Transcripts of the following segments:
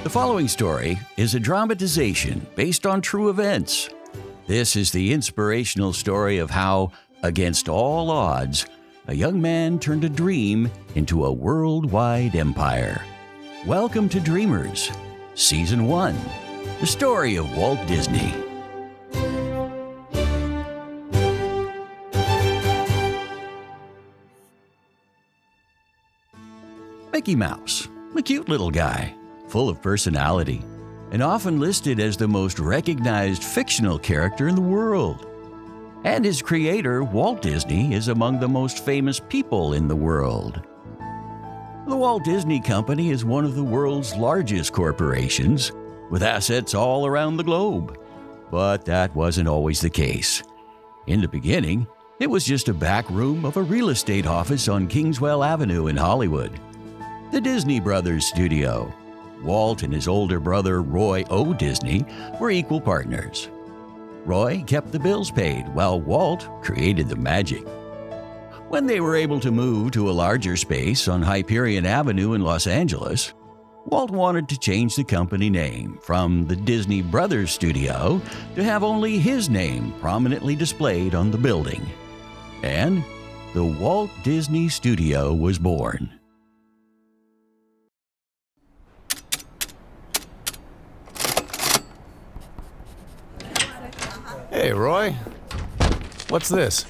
The following story is a dramatization based on true events. This is the inspirational story of how, against all odds, a young man turned a dream into a worldwide empire. Welcome to Dreamers, Season 1, the story of Walt Disney. Mickey Mouse, a cute little guy, full of personality, and often listed as the most recognized fictional character in the world. And his creator, Walt Disney, is among the most famous people in the world. The Walt Disney Company is one of the world's largest corporations, with assets all around the globe. But that wasn't always the case. In the beginning, it was just a back room of a real estate office on Kingswell Avenue in Hollywood. The Disney Brothers studio. Walt and his older brother, Roy O. Disney, were equal partners. Roy kept the bills paid, while Walt created the magic. When they were able to move to a larger space on Hyperion Avenue in Los Angeles, Walt wanted to change the company name from the Disney Brothers Studio to have only his name prominently displayed on the building. And the Walt Disney Studio was born. Hey, Roy. What's this?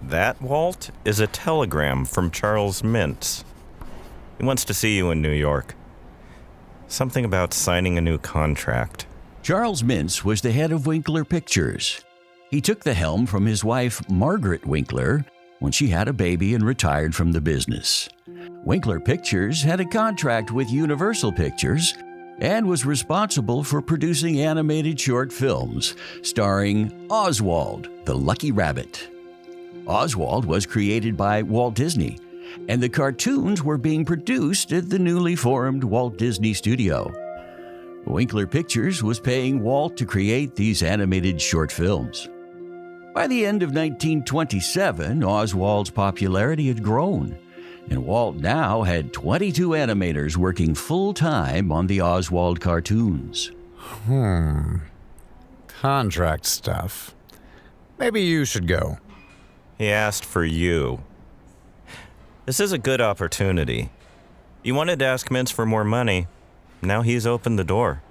That, Walt, is a telegram from Charles Mintz. He wants to see you in New York. Something about signing a new contract. Charles Mintz was the head of Winkler Pictures. He took the helm from his wife, Margaret Winkler, when she had a baby and retired from the business. Winkler Pictures had a contract with Universal Pictures and was responsible for producing animated short films starring Oswald the Lucky Rabbit. Oswald was created by Walt Disney, and the cartoons were being produced at the newly formed Walt Disney Studio. Winkler Pictures was paying Walt to create these animated short films. By the end of 1927, Oswald's popularity had grown, and Walt now had 22 animators working full-time on the Oswald cartoons. Contract stuff. Maybe you should go. He asked for you. This is a good opportunity. You wanted to ask Mintz for more money. Now he's opened the door.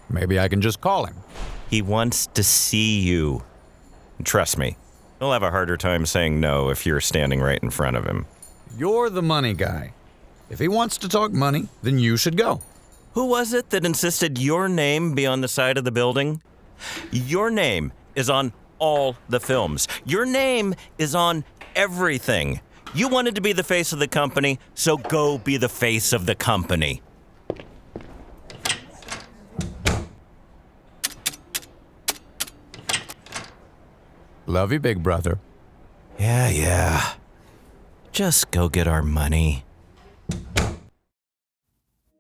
Maybe I can just call him. He wants to see you. Trust me, he'll have a harder time saying no if you're standing right in front of him. You're the money guy. If he wants to talk money, then you should go. Who was it that insisted your name be on the side of the building? Your name is on all the films. Your name is on everything. You wanted to be the face of the company, so go be the face of the company. Love you, big brother. Yeah. Just go get our money.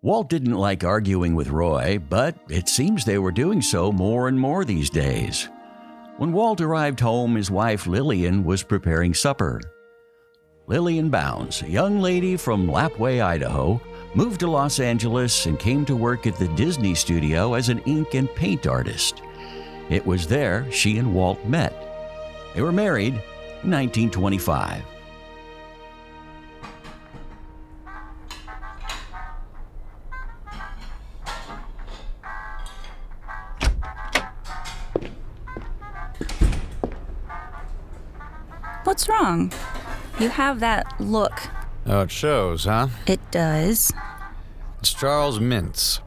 Walt didn't like arguing with Roy, but it seems they were doing so more and more these days. When Walt arrived home, his wife Lillian was preparing supper. Lillian Bounds, a young lady from Lapwai, Idaho, moved to Los Angeles and came to work at the Disney Studio as an ink and paint artist. It was there she and Walt met. They were married in 1925. What's wrong? You have that look. Oh, it shows, huh? It does. It's Charles Mintz.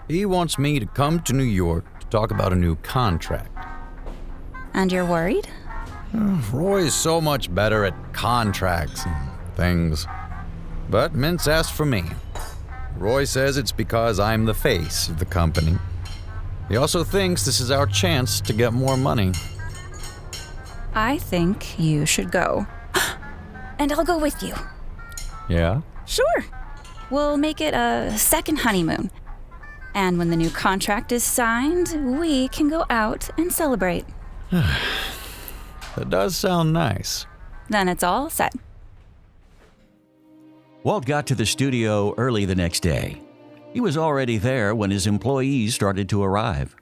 He wants me to come to New York to talk about a new contract. And you're worried? Roy is so much better at contracts and things. But Mintz asked for me. Roy says it's because I'm the face of the company. He also thinks this is our chance to get more money. I think you should go. And I'll go with you. Yeah? Sure. We'll make it a second honeymoon. And when the new contract is signed, we can go out and celebrate. That does sound nice. Then it's all set. Walt got to the studio early the next day. He was already there when his employees started to arrive.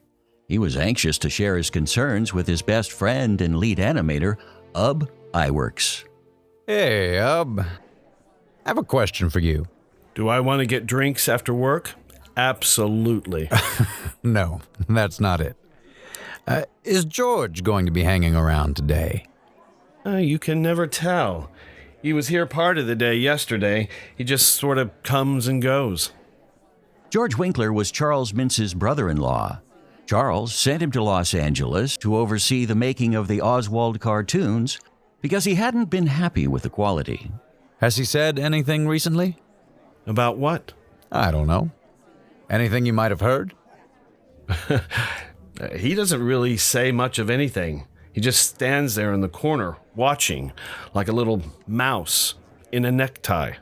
He was anxious to share his concerns with his best friend and lead animator, Iwerks. Hey, I have a question for you. Do I want to get drinks after work? Absolutely. No, that's not it. Is George going to be hanging around today? You can never tell. He was here part of the day yesterday. He just sort of comes and goes. George Winkler was Charles Mintz's brother-in-law. Charles sent him to Los Angeles to oversee the making of the Oswald cartoons because he hadn't been happy with the quality. Has he said anything recently? About what? I don't know. Anything you might have heard? He doesn't really say much of anything. He just stands there in the corner, watching, like a little mouse in a necktie.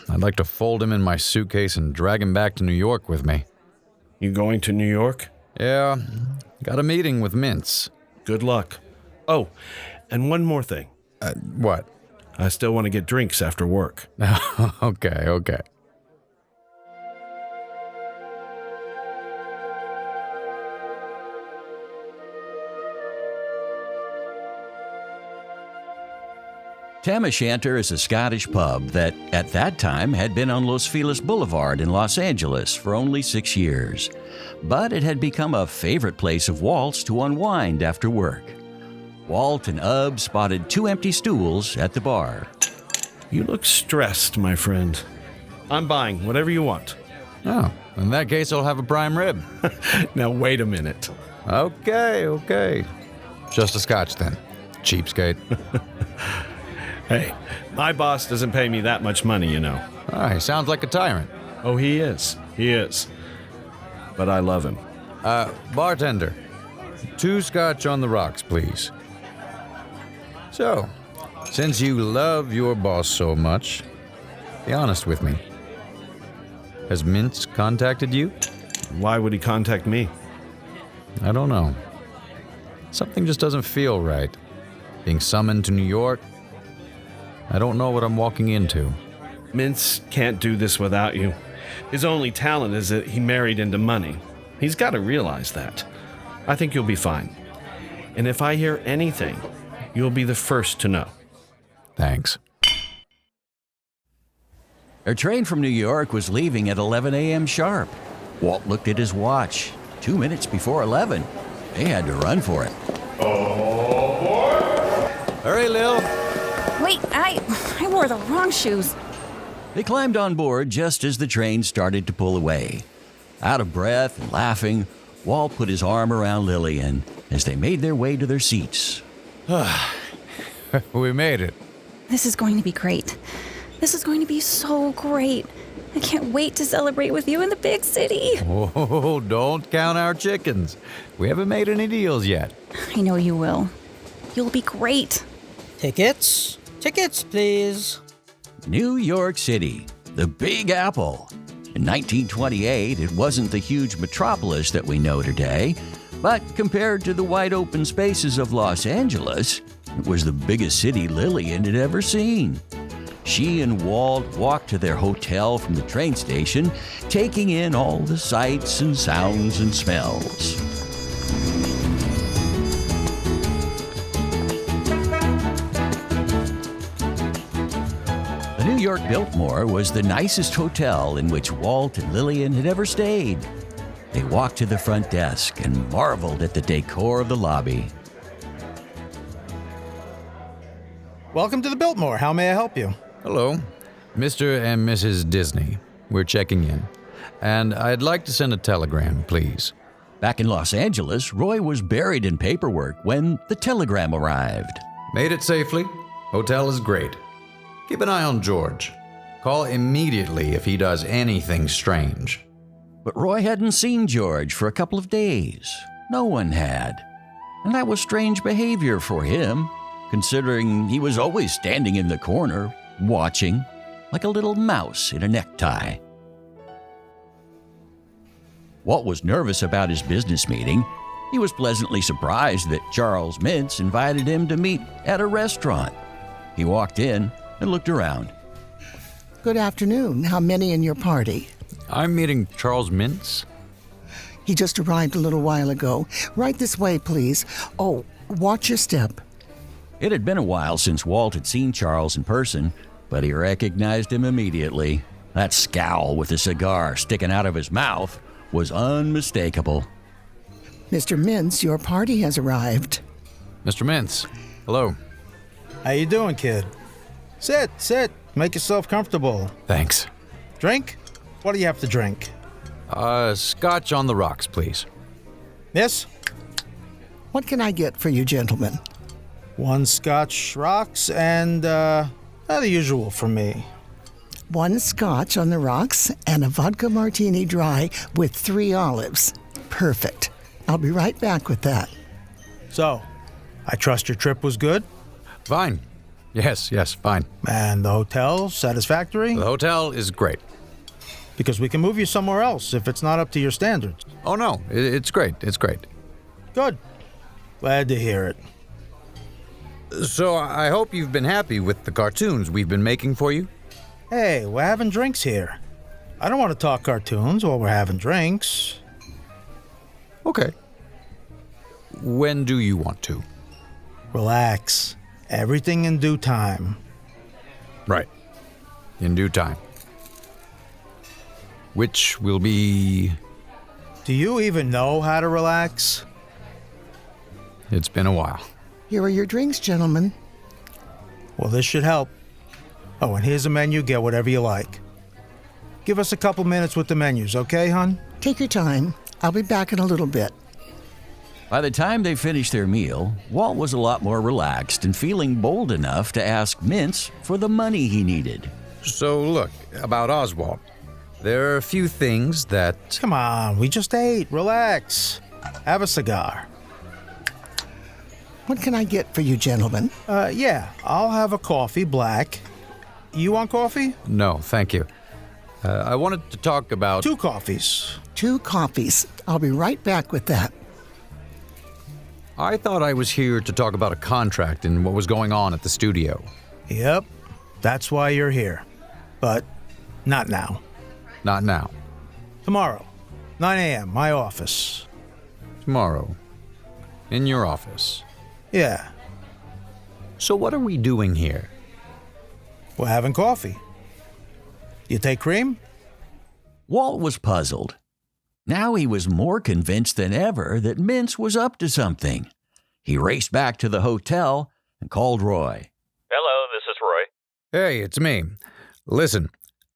I'd like to fold him in my suitcase and drag him back to New York with me. You going to New York? Yeah, got a meeting with Mintz. Good luck. Oh, and one more thing. What? I still want to get drinks after work. Okay. Tam O'Shanter is a Scottish pub that, at that time, had been on Los Feliz Boulevard in Los Angeles for only 6 years. But it had become a favorite place of Walt's to unwind after work. Walt and Ub spotted 2 empty stools at the bar. You look stressed, my friend. I'm buying whatever you want. Oh, in that case, I'll have a prime rib. Now, wait a minute. Okay. Just a scotch then. Cheapskate. Hey, my boss doesn't pay me that much money, you know. He sounds like a tyrant. Oh, he is. But I love him. Bartender, 2 scotch on the rocks, please. So, since you love your boss so much, be honest with me. Has Mintz contacted you? Why would he contact me? I don't know. Something just doesn't feel right. Being summoned to New York, I don't know what I'm walking into. Mintz can't do this without you. His only talent is that he married into money. He's got to realize that. I think you'll be fine. And if I hear anything, you'll be the first to know. Thanks. Their train from New York was leaving at 11 a.m. sharp. Walt looked at his watch. 2 minutes before 11. They had to run for it. Hurry, Lil. Wait, I wore the wrong shoes. They climbed on board just as the train started to pull away. Out of breath and laughing, Walt put his arm around Lillian as they made their way to their seats. We made it. This is going to be great. This is going to be so great. I can't wait to celebrate with you in the big city. Oh, don't count our chickens. We haven't made any deals yet. I know you will. You'll be great. Tickets, please. New York City, the Big Apple. In 1928, it wasn't the huge metropolis that we know today, but compared to the wide open spaces of Los Angeles, it was the biggest city Lillian had ever seen. She and Walt walked to their hotel from the train station, taking in all the sights and sounds and smells. The New York Biltmore was the nicest hotel in which Walt and Lillian had ever stayed. They walked to the front desk and marveled at the decor of the lobby. Welcome to the Biltmore. How may I help you? Hello, Mr. and Mrs. Disney. We're checking in. And I'd like to send a telegram, please. Back in Los Angeles, Roy was buried in paperwork when the telegram arrived. Made it safely. Hotel is great. Keep an eye on George. Call immediately if he does anything strange. But Roy hadn't seen George for a couple of days. No one had. And that was strange behavior for him, considering he was always standing in the corner, watching, like a little mouse in a necktie. Walt was nervous about his business meeting. He was pleasantly surprised that Charles Mintz invited him to meet at a restaurant. He walked in and looked around. Good afternoon. How many in your party? I'm meeting Charles Mintz. He just arrived a little while ago. Right this way, please. Oh, watch your step. It had been a while since Walt had seen Charles in person, but he recognized him immediately. That scowl with the cigar sticking out of his mouth was unmistakable. Mr. Mintz, your party has arrived. Mr. Mintz, hello. How you doing, kid? Sit. Make yourself comfortable. Thanks. Drink? What do you have to drink? Scotch on the rocks, please. Yes? What can I get for you, gentlemen? 1 Scotch rocks and, the usual for me. 1 Scotch on the rocks and a vodka martini dry with 3 olives. Perfect. I'll be right back with that. So, I trust your trip was good? Fine. Yes, fine. And the hotel satisfactory? The hotel is great. Because we can move you somewhere else if it's not up to your standards. Oh, no, it's great. It's great. Good. Glad to hear it. So I hope you've been happy with the cartoons we've been making for you. Hey, we're having drinks here. I don't want to talk cartoons while we're having drinks. Okay. When do you want to? Relax. Everything in due time. Right. In due time. Which will be... Do you even know how to relax? It's been a while. Here are your drinks, gentlemen. Well, this should help. Oh, and here's a menu. Get whatever you like. Give us a couple minutes with the menus, okay, hon? Take your time. I'll be back in a little bit. By the time they finished their meal, Walt was a lot more relaxed and feeling bold enough to ask Mintz for the money he needed. So look, about Oswald. There are a few things that... Come on, we just ate. Relax. Have a cigar. What can I get for you, gentlemen? Yeah, I'll have a coffee, black. You want coffee? No, thank you. I wanted to talk about... 2 coffees. 2 coffees. I'll be right back with that. I thought I was here to talk about a contract and what was going on at the studio. Yep, that's why you're here. But not now. Not now. Tomorrow, 9 a.m., my office. Tomorrow. In your office. Yeah, So what are we doing here? we're having coffee. You take cream? Walt was puzzled. Now he was more convinced than ever that Mintz was up to something. He raced back to the hotel and called Roy. Hello, this is Roy. Hey, it's me. Listen,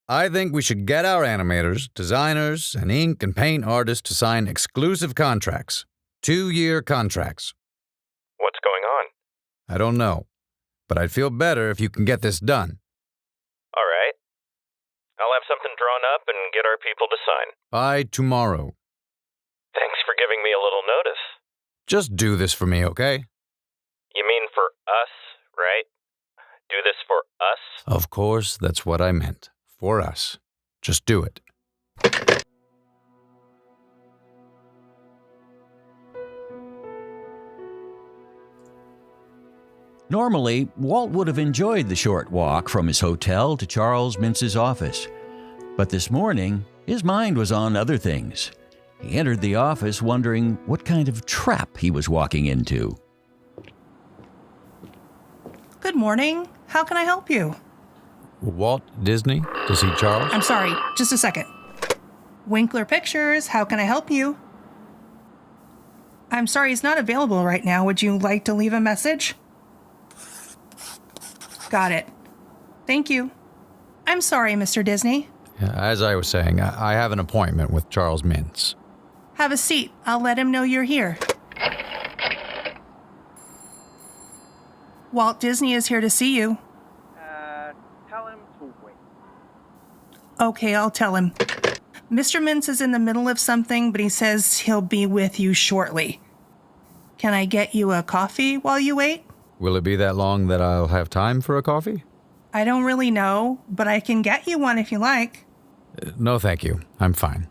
I think we should get our animators, designers, and ink and paint artists to sign exclusive contracts. 2-year contracts. What's going on? I don't know, but I'd feel better if you can get this done. All right. I'll have something drawn up and get our people to sign. By tomorrow. Thanks for giving me a little notice. Just do this for me, okay? You mean for us, right? Do this for us? Of course, that's what I meant. For us. Just do it. Normally, Walt would have enjoyed the short walk from his hotel to Charles Mintz's office. But this morning, his mind was on other things. He entered the office wondering what kind of trap he was walking into. Good morning. How can I help you? Walt Disney to see Charles? I'm sorry, just a second. Winkler Pictures, how can I help you? I'm sorry, he's not available right now. Would you like to leave a message? Got it. Thank you. I'm sorry, Mr. Disney. As I was saying, I have an appointment with Charles Mintz. Have a seat. I'll let him know you're here. Walt Disney is here to see you. Tell him to wait. Okay, I'll tell him. Mr. Mintz is in the middle of something, but he says he'll be with you shortly. Can I get you a coffee while you wait? Will it be that long that I'll have time for a coffee? I don't really know, but I can get you one if you like. No, thank you. I'm fine.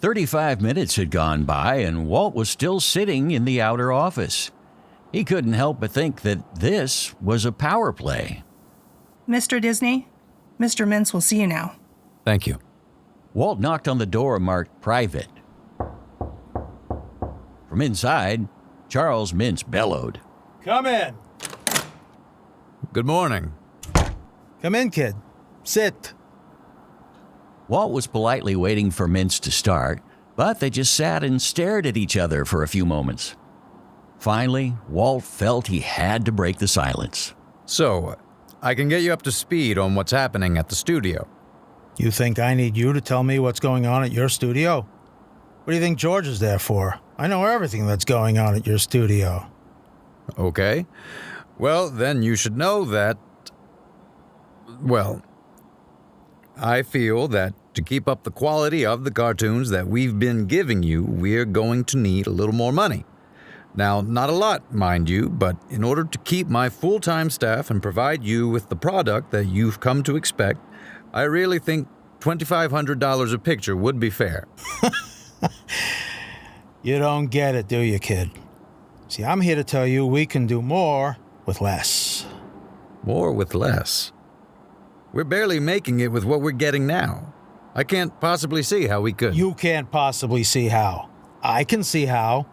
35 minutes had gone by, and Walt was still sitting in the outer office. He couldn't help but think that this was a power play. Mr. Disney, Mr. Mintz will see you now. Thank you. Walt knocked on the door marked private. From inside, Charles Mintz bellowed. Come in. Good morning. Come in, kid. Sit. Walt was politely waiting for Mintz to start, but they just sat and stared at each other for a few moments. Finally, Walt felt he had to break the silence. So, I can get you up to speed on what's happening at the studio. You think I need you to tell me what's going on at your studio? What do you think George is there for? I know everything that's going on at your studio. Okay. Well, then you should know that... Well, I feel that to keep up the quality of the cartoons that we've been giving you, we're going to need a little more money. Now, not a lot, mind you, but in order to keep my full-time staff and provide you with the product that you've come to expect, I really think $2,500 a picture would be fair. You don't get it, do you, kid? See, I'm here to tell you we can do more with less. More with less. We're barely making it with what we're getting now. I can't possibly see how we could. You can't possibly see how. I can see how.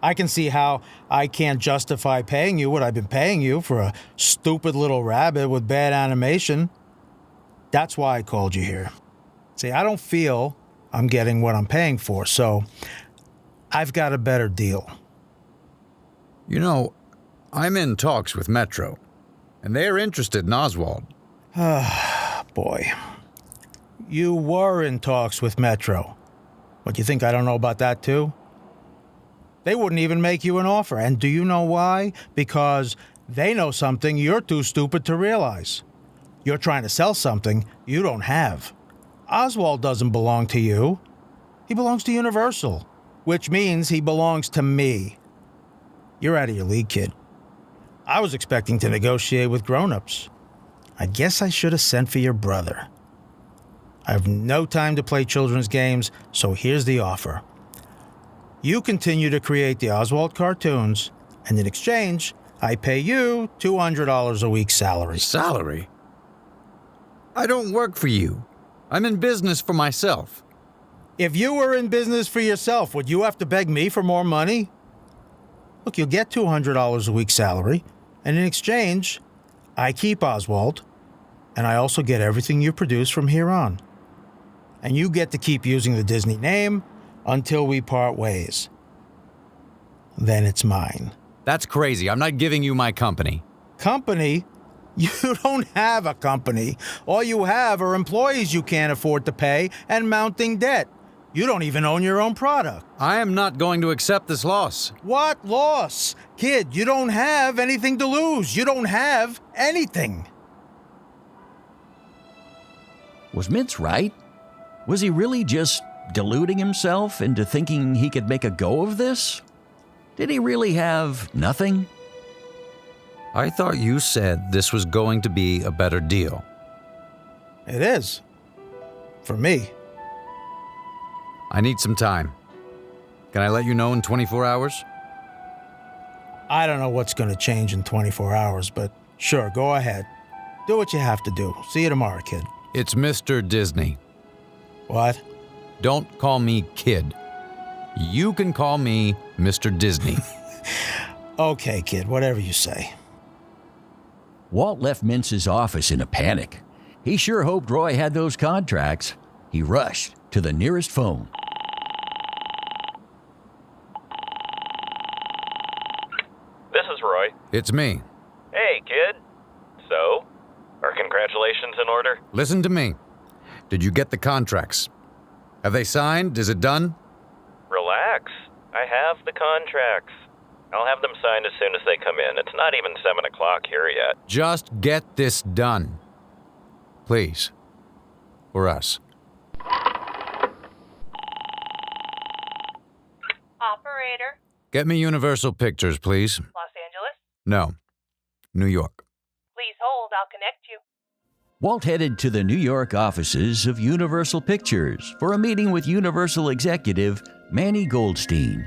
I can see how I can't justify paying you what I've been paying you for a stupid little rabbit with bad animation. That's why I called you here. See, I don't feel I'm getting what I'm paying for, so I've got a better deal. You know, I'm in talks with Metro, and they're interested in Oswald. Boy. You were in talks with Metro. What, you think I don't know about that too? They wouldn't even make you an offer, and do you know why? Because they know something you're too stupid to realize. You're trying to sell something you don't have. Oswald doesn't belong to you. He belongs to Universal, which means he belongs to me. You're out of your league, kid. I was expecting to negotiate with grown-ups. I guess I should have sent for your brother. I have no time to play children's games, so here's the offer. You continue to create the Oswald cartoons, and in exchange, I pay you $200 a week salary. Salary? I don't work for you. I'm in business for myself. If you were in business for yourself, would you have to beg me for more money? Look, you'll get $200 a week salary, and in exchange, I keep Oswald, and I also get everything you produce from here on. And you get to keep using the Disney name until we part ways. Then it's mine. That's crazy. I'm not giving you my company. Company? You don't have a company. All you have are employees you can't afford to pay and mounting debt. You don't even own your own product. I am not going to accept this loss. What loss? Kid, you don't have anything to lose. You don't have anything. Was Mintz right? Was he really just deluding himself into thinking he could make a go of this? Did he really have nothing? I thought you said this was going to be a better deal. It is. For me. I need some time. Can I let you know in 24 hours? I don't know what's going to change in 24 hours, but sure, go ahead. Do what you have to do. See you tomorrow, kid. It's Mr. Disney. What? Don't call me kid. You can call me Mr. Disney. Okay, kid, whatever you say. Walt left Mintz's office in a panic. He sure hoped Roy had those contracts. He rushed to the nearest phone. This is Roy. It's me. Hey, kid. So, are congratulations in order? Listen to me. Did you get the contracts? Have they signed? Is it done? Relax. I have the contracts. I'll have them signed as soon as they come in. It's not even 7 o'clock here yet. Just get this done. Please. For us. Operator. Get me Universal Pictures, please. Los Angeles. No. New York. Please hold. I'll connect you. Walt headed to the New York offices of Universal Pictures for a meeting with Universal executive Manny Goldstein.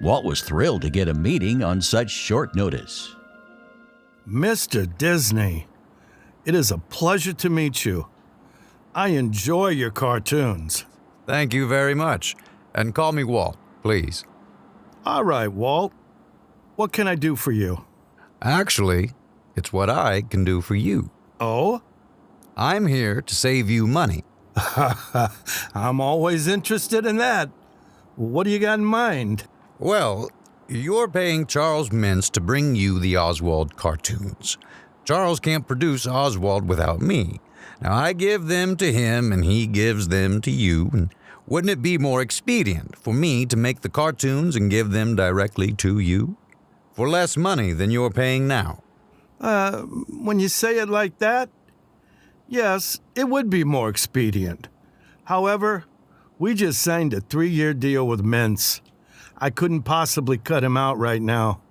Walt was thrilled to get a meeting on such short notice. Mr. Disney, it is a pleasure to meet you. I enjoy your cartoons. Thank you very much. And call me Walt, please. All right, Walt. What can I do for you? Actually, it's what I can do for you. Oh? I'm here to save you money. I'm always interested in that. What do you got in mind? Well, you're paying Charles Mintz to bring you the Oswald cartoons. Charles can't produce Oswald without me. Now, I give them to him and he gives them to you. And wouldn't it be more expedient for me to make the cartoons and give them directly to you? For less money than you're paying now. When you say it like that, yes, it would be more expedient. However, we just signed a 3-year deal with Mintz. I couldn't possibly cut him out right now.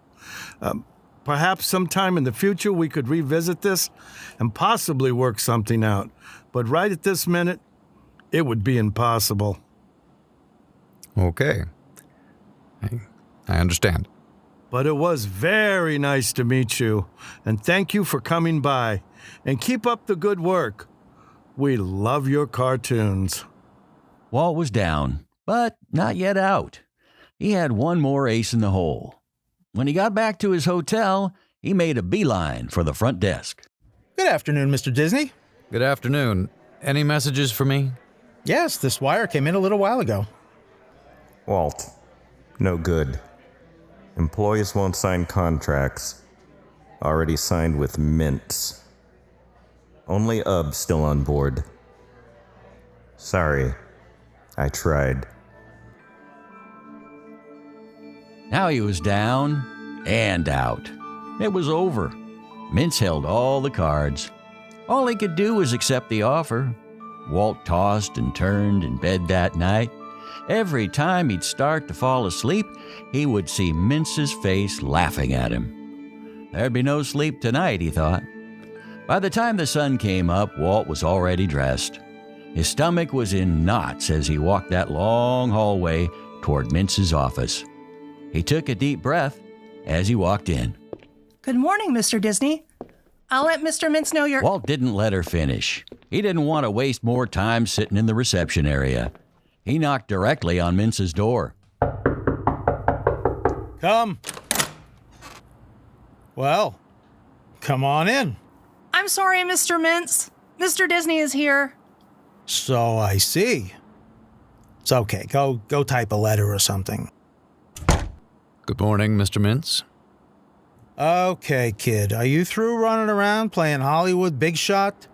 Perhaps sometime in the future we could revisit this and possibly work something out. But right at this minute, it would be impossible. Okay. I understand. But it was very nice to meet you, and thank you for coming by. And keep up the good work. We love your cartoons. Walt was down, but not yet out. He had one more ace in the hole. When he got back to his hotel, he made a beeline for the front desk. Good afternoon, Mr. Disney. Good afternoon. Any messages for me? Yes, this wire came in a little while ago. Walt, no good. Employees won't sign contracts. Already signed with Mintz. Only Ub still on board. Sorry, I tried. Now he was down and out. It was over. Mintz held all the cards. All he could do was accept the offer. Walt tossed and turned in bed that night. Every time he'd start to fall asleep, he would see Mintz's face laughing at him. There'd be no sleep tonight, he thought. By the time the sun came up, Walt was already dressed. His stomach was in knots as he walked that long hallway toward Mintz's office. He took a deep breath as he walked in. Good morning, Mr. Disney. I'll let Mr. Mintz know you're... Walt didn't let her finish. He didn't want to waste more time sitting in the reception area. He knocked directly on Mintz's door. Come. Well, come on in. I'm sorry, Mr. Mintz. Mr. Disney is here. So I see. It's okay. Go type a letter or something. Good morning, Mr. Mintz. Okay, kid. Are you through running around playing Hollywood big shot?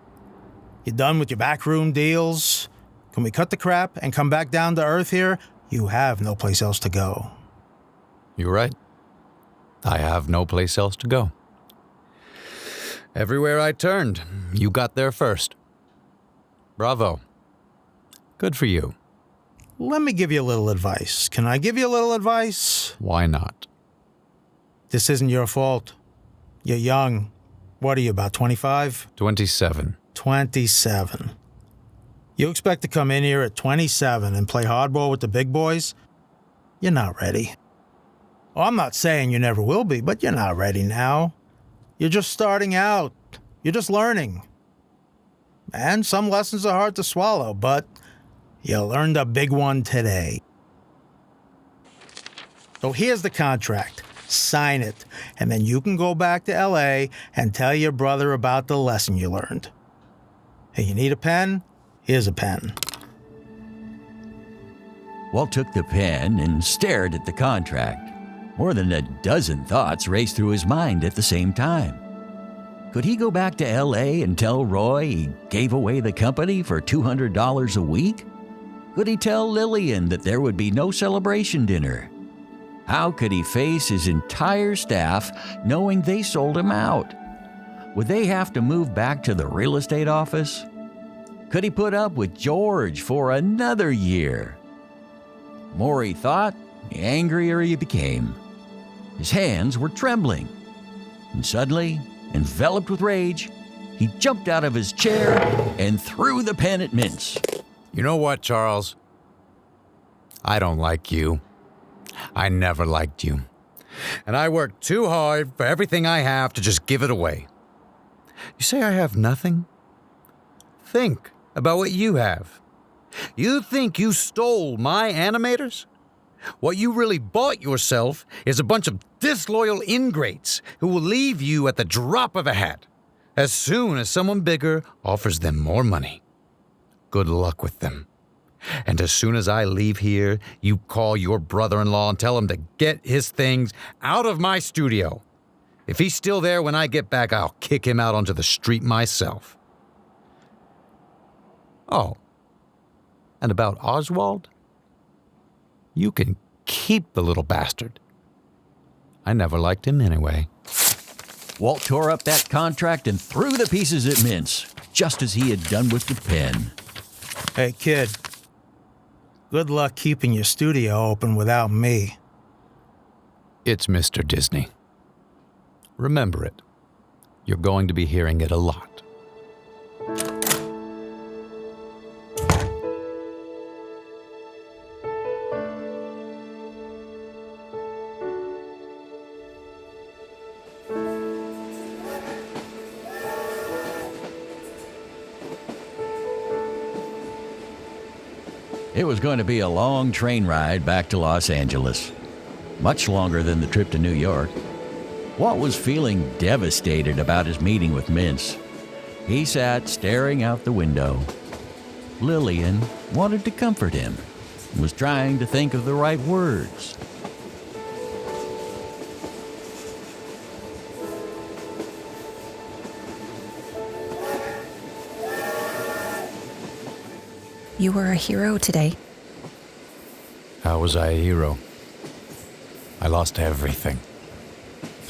You done with your backroom deals? Can we cut the crap and come back down to earth here? You have no place else to go. You're right. I have no place else to go. Everywhere I turned, you got there first. Bravo. Good for you. Let me give you a little advice. Can I give you a little advice? Why not? This isn't your fault. You're young. What are you, about 25? 27. 27. You expect to come in here at 27 and play hardball with the big boys? You're not ready. Well, I'm not saying you never will be, but you're not ready now. You're just starting out. You're just learning. And some lessons are hard to swallow, but you learned a big one today. So here's the contract. Sign it, and then you can go back to L.A. and tell your brother about the lesson you learned. Hey, you need a pen? Here's a pen. Walt took the pen and stared at the contract. More than a dozen thoughts raced through his mind at the same time. Could he go back to L.A. and tell Roy he gave away the company for $200 a week? Could he tell Lillian that there would be no celebration dinner? How could he face his entire staff knowing they sold him out? Would they have to move back to the real estate office? Could he put up with George for another year? The more he thought, the angrier he became. His hands were trembling. And suddenly, enveloped with rage, he jumped out of his chair and threw the pen at Mintz. You know what, Charles? I don't like you. I never liked you. And I worked too hard for everything I have to just give it away. You say I have nothing? Think about what you have. You think you stole my animators? What you really bought yourself is a bunch of disloyal ingrates who will leave you at the drop of a hat as soon as someone bigger offers them more money. Good luck with them. And as soon as I leave here, you call your brother-in-law and tell him to get his things out of my studio. If he's still there when I get back, I'll kick him out onto the street myself. Oh, and about Oswald? You can keep the little bastard. I never liked him anyway. Walt tore up that contract and threw the pieces at Mintz, just as he had done with the pen. Hey, kid. Good luck keeping your studio open without me. It's Mr. Disney. Remember it. You're going to be hearing it a lot. It was going to be a long train ride back to Los Angeles, much longer than the trip to New York. Walt was feeling devastated about his meeting with Mintz. He sat staring out the window. Lillian wanted to comfort him and was trying to think of the right words. You were a hero today. How was I a hero? I lost everything.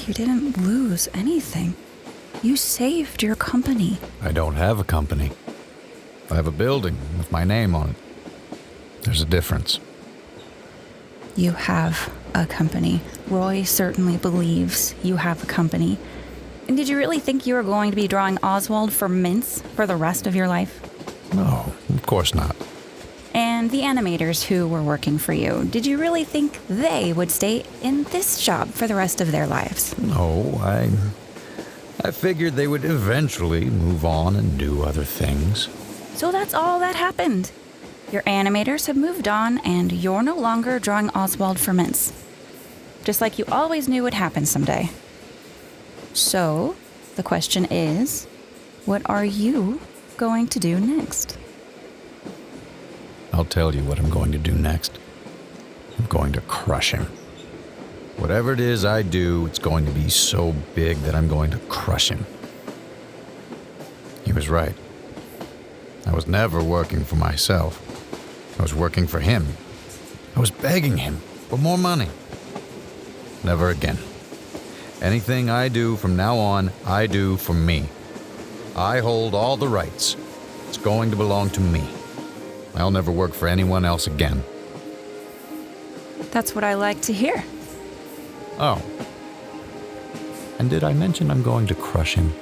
You didn't lose anything. You saved your company. I don't have a company. I have a building with my name on it. There's a difference. You have a company. Roy certainly believes you have a company. And did you really think you were going to be drawing Oswald for Mintz for the rest of your life? No, of course not. And the animators who were working for you, did you really think they would stay in this job for the rest of their lives? No, I figured they would eventually move on and do other things. So that's all that happened. Your animators have moved on, and you're no longer drawing Oswald for Mintz. Just like you always knew would happen someday. So, the question is, what are you going to do next? I'll tell you what I'm going to do next. I'm going to crush him. Whatever it is I do, it's going to be so big that I'm going to crush him. He was right. I was never working for myself. I was working for him. I was begging him for more money. Never again. Anything I do from now on, I do for me. I hold all the rights. It's going to belong to me. I'll never work for anyone else again. That's what I like to hear. Oh. And did I mention I'm going to crush him?